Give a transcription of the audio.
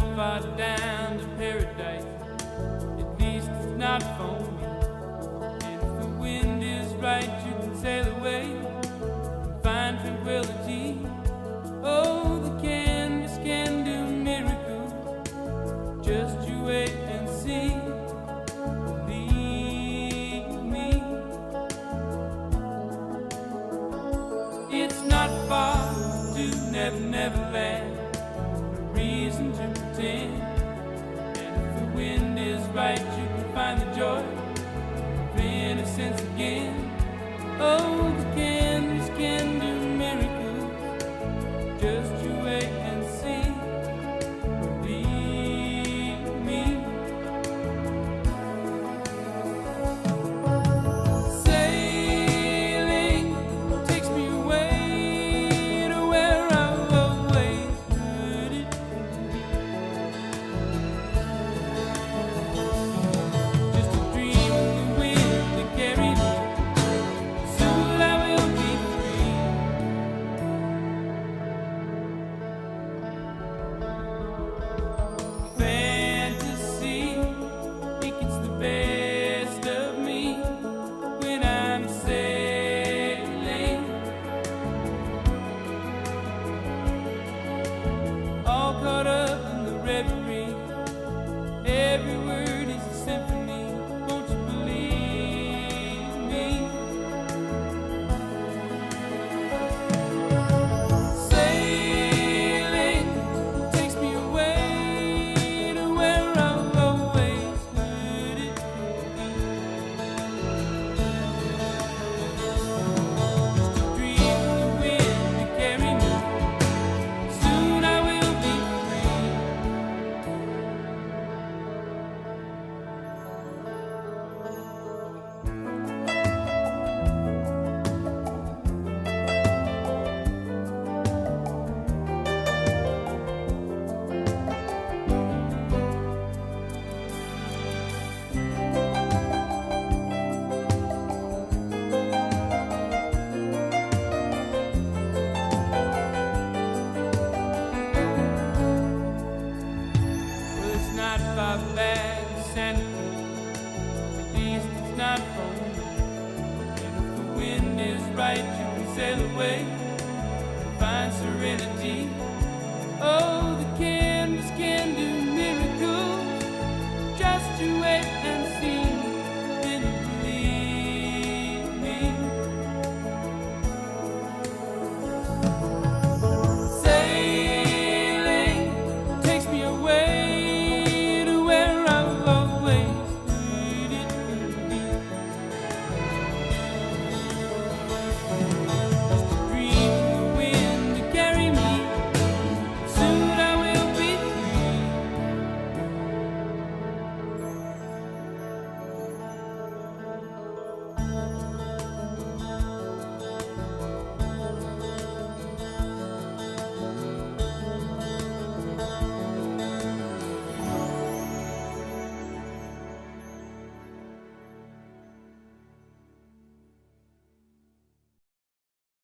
not far down to paradise. At least it's not for me. And if the wind is right, you can sail away and find tranquility. Oh, the canvas can do miracles. Just you wait and see. Believe me. It's not far to Never Never Land. No reason to pretend. And if the wind is right, you can find the joy of innocence again. Oh, the canvas can do miracles. Just you wait and see. Believe me. Sailing takes me away to where I've always heard it. Just a dream of the wind that carried me. Soon I will be free. Fantasy, it gets the best of me when I'm sailing. All caught up in the reverie. Every word is a symphony. Won't you believe me? Sailing takes me away to where I've always heard it. Just a dream of the wind to carry me. Soon I will be free. Well, it's not far back to Santa Cruz. At least it's not for me. And if the wind is right, you can sail away and find serenity. Oh, the canvas can do miracles. Just you wait and see.